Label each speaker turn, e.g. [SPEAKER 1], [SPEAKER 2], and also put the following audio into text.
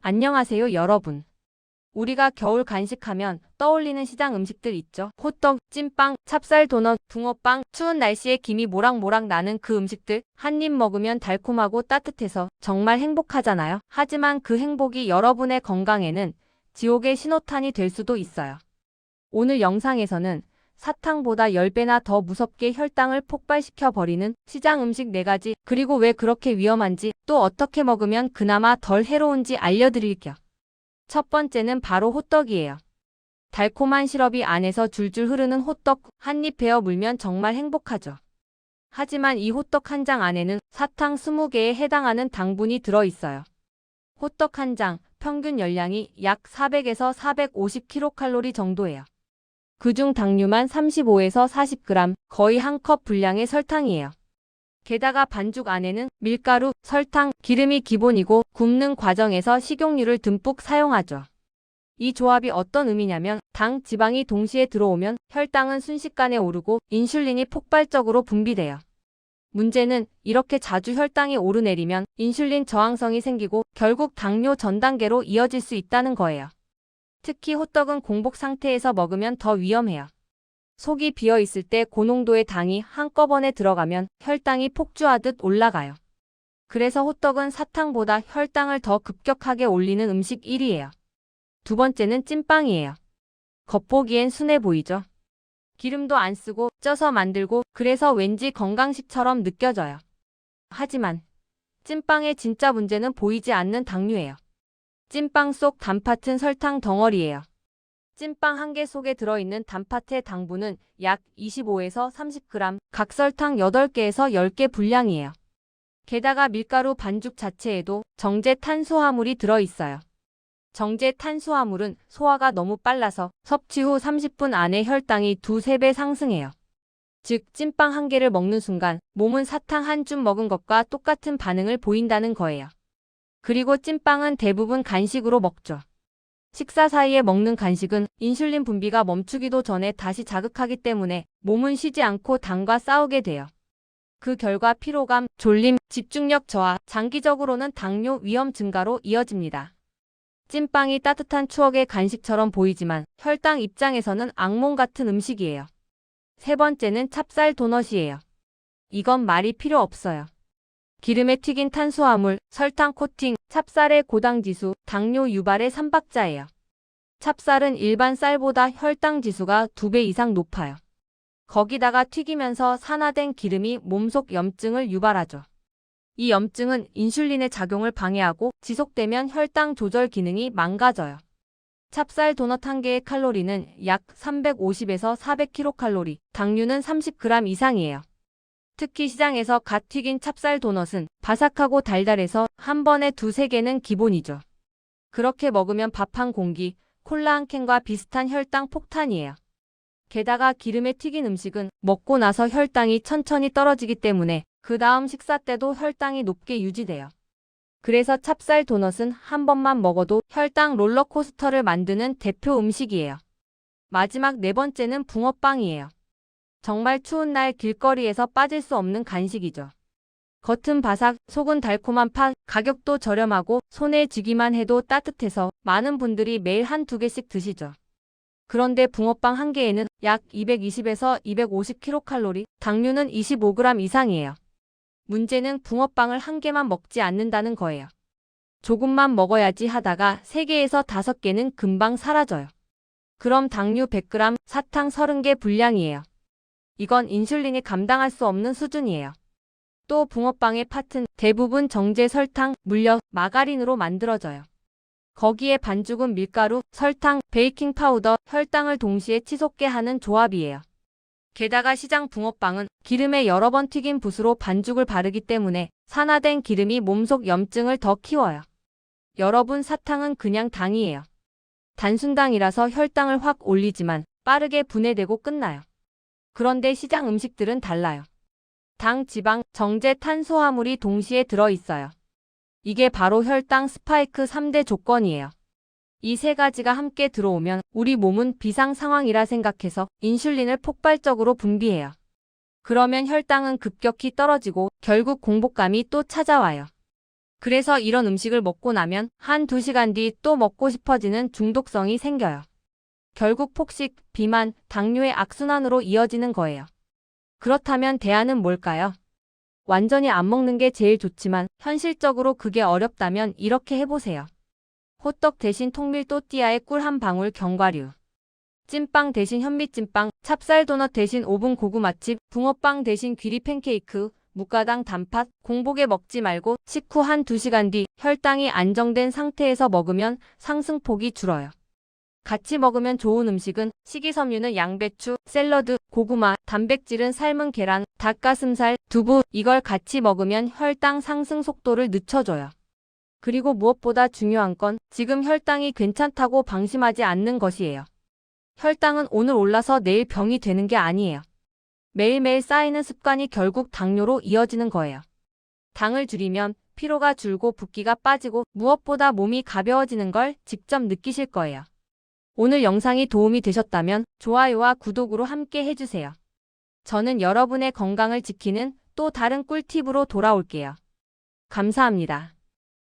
[SPEAKER 1] 안녕하세요, 여러분. 우리가 겨울 간식하면 떠올리는 시장 음식들 있죠. 호떡, 찐빵, 찹쌀 도넛, 붕어빵, 추운 날씨에 김이 모락모락 나는 그 음식들 한 입 먹으면 달콤하고 따뜻해서 정말 행복하잖아요. 하지만 그 행복이 여러분의 건강에는 지옥의 신호탄이 될 수도 있어요. 오늘 영상에서는 사탕보다 10배나 더 무섭게 혈당을 폭발시켜 버리는 시장 음식 4가지, 그리고 왜 그렇게 위험한지, 또 어떻게 먹으면 그나마 덜 해로운지 알려드릴게요. 첫 번째는 바로 호떡이에요. 달콤한 시럽이 안에서 줄줄 흐르는 호떡, 한 입 베어 물면 정말 행복하죠. 하지만 이 호떡 한 장 안에는 사탕 20개에 해당하는 당분이 들어있어요. 호떡 한 장, 평균 열량이 약 400에서 450kcal 정도예요. 그중 당류만 35에서 40g, 거의 한 컵 분량의 설탕이에요. 게다가 반죽 안에는 밀가루, 설탕, 기름이 기본이고 굽는 과정에서 식용유를 듬뿍 사용하죠. 이 조합이 어떤 의미냐면 당, 지방이 동시에 들어오면 혈당은 순식간에 오르고 인슐린이 폭발적으로 분비돼요. 문제는 이렇게 자주 혈당이 오르내리면 인슐린 저항성이 생기고 결국 당뇨 전 단계로 이어질 수 있다는 거예요. 특히 호떡은 공복 상태에서 먹으면 더 위험해요. 속이 비어 있을 때 고농도의 당이 한꺼번에 들어가면 혈당이 폭주하듯 올라가요. 그래서 호떡은 사탕보다 혈당을 더 급격하게 올리는 음식 1위예요. 두 번째는 찐빵이에요. 겉보기엔 순해 보이죠? 기름도 안 쓰고 쪄서 만들고 그래서 왠지 건강식처럼 느껴져요. 하지만 찐빵의 진짜 문제는 보이지 않는 당류예요. 찐빵 속 단팥은 설탕 덩어리예요. 찐빵 한 개 속에 들어있는 단팥의 당분은 약 25에서 30g, 각설탕 8개에서 10개 분량이에요. 게다가 밀가루 반죽 자체에도 정제 탄수화물이 들어있어요. 정제 탄수화물은 소화가 너무 빨라서 섭취 후 30분 안에 혈당이 2~3배 상승해요. 즉 찐빵 한 개를 먹는 순간 몸은 사탕 한 줌 먹은 것과 똑같은 반응을 보인다는 거예요. 그리고 찐빵은 대부분 간식으로 먹죠. 식사 사이에 먹는 간식은 인슐린 분비가 멈추기도 전에 다시 자극하기 때문에 몸은 쉬지 않고 당과 싸우게 돼요. 그 결과 피로감, 졸림, 집중력 저하, 장기적으로는 당뇨 위험 증가로 이어집니다. 찐빵이 따뜻한 추억의 간식처럼 보이지만 혈당 입장에서는 악몽 같은 음식이에요. 세 번째는 찹쌀 도넛이에요. 이건 말이 필요 없어요. 기름에 튀긴 탄수화물, 설탕 코팅, 찹쌀의 고당지수, 당뇨 유발의 3박자예요. 찹쌀은 일반 쌀보다 혈당 지수가 2배 이상 높아요. 거기다가 튀기면서 산화된 기름이 몸속 염증을 유발하죠. 이 염증은 인슐린의 작용을 방해하고 지속되면 혈당 조절 기능이 망가져요. 찹쌀 도넛 한 개의 칼로리는 약 350에서 400kcal, 당류는 30g 이상이에요. 특히 시장에서 갓 튀긴 찹쌀 도넛은 바삭하고 달달해서 한 번에 2~3개는 기본이죠. 그렇게 먹으면 밥 한 공기, 콜라 한 캔과 비슷한 혈당 폭탄이에요. 게다가 기름에 튀긴 음식은 먹고 나서 혈당이 천천히 떨어지기 때문에 그 다음 식사 때도 혈당이 높게 유지돼요. 그래서 찹쌀 도넛은 한 번만 먹어도 혈당 롤러코스터를 만드는 대표 음식이에요. 마지막 4번째는 붕어빵이에요. 정말 추운 날 길거리에서 빠질 수 없는 간식이죠. 겉은 바삭, 속은 달콤한 팥, 가격도 저렴하고 손에 쥐기만 해도 따뜻해서 많은 분들이 매일 1~2개씩 드시죠. 그런데 붕어빵 한 개에는 약 220에서 250kcal, 당류는 25g 이상이에요. 문제는 붕어빵을 한 개만 먹지 않는다는 거예요. 조금만 먹어야지 하다가 3개에서 5개는 금방 사라져요. 그럼 당류 100g, 사탕 30개 분량이에요. 이건 인슐린이 감당할 수 없는 수준이에요. 또 붕어빵의 팥은 대부분 정제 설탕, 물엿, 마가린으로 만들어져요. 거기에 반죽은 밀가루, 설탕, 베이킹 파우더, 혈당을 동시에 치솟게 하는 조합이에요. 게다가 시장 붕어빵은 기름에 여러 번 튀긴 붓으로 반죽을 바르기 때문에 산화된 기름이 몸속 염증을 더 키워요. 여러분, 사탕은 그냥 당이에요. 단순당이라서 혈당을 확 올리지만 빠르게 분해되고 끝나요. 그런데 시장 음식들은 달라요. 당, 지방, 정제 탄수화물이 동시에 들어있어요. 이게 바로 혈당 스파이크 3대 조건이에요. 이 3가지가 함께 들어오면 우리 몸은 비상 상황이라 생각해서 인슐린을 폭발적으로 분비해요. 그러면 혈당은 급격히 떨어지고 결국 공복감이 또 찾아와요. 그래서 이런 음식을 먹고 나면 한 2시간 뒤 또 먹고 싶어지는 중독성이 생겨요. 결국 폭식, 비만, 당뇨의 악순환으로 이어지는 거예요. 그렇다면 대안은 뭘까요? 완전히 안 먹는 게 제일 좋지만 현실적으로 그게 어렵다면 이렇게 해보세요. 호떡 대신 통밀 또띠아에 꿀 한 방울 견과류. 찐빵 대신 현미찐빵, 찹쌀 도넛 대신 오븐 고구마칩, 붕어빵 대신 귀리 팬케이크, 무가당 단팥, 공복에 먹지 말고 식후 한 2시간 뒤 혈당이 안정된 상태에서 먹으면 상승폭이 줄어요. 같이 먹으면 좋은 음식은 식이섬유는 양배추, 샐러드, 고구마, 단백질은 삶은 계란, 닭가슴살, 두부, 이걸 같이 먹으면 혈당 상승 속도를 늦춰줘요. 그리고 무엇보다 중요한 건 지금 혈당이 괜찮다고 방심하지 않는 것이에요. 혈당은 오늘 올라서 내일 병이 되는 게 아니에요. 매일매일 쌓이는 습관이 결국 당뇨로 이어지는 거예요. 당을 줄이면 피로가 줄고 붓기가 빠지고 무엇보다 몸이 가벼워지는 걸 직접 느끼실 거예요. 오늘 영상이 도움이 되셨다면 좋아요와 구독으로 함께 해주세요. 저는 여러분의 건강을 지키는 또 다른 꿀팁으로 돌아올게요. 감사합니다.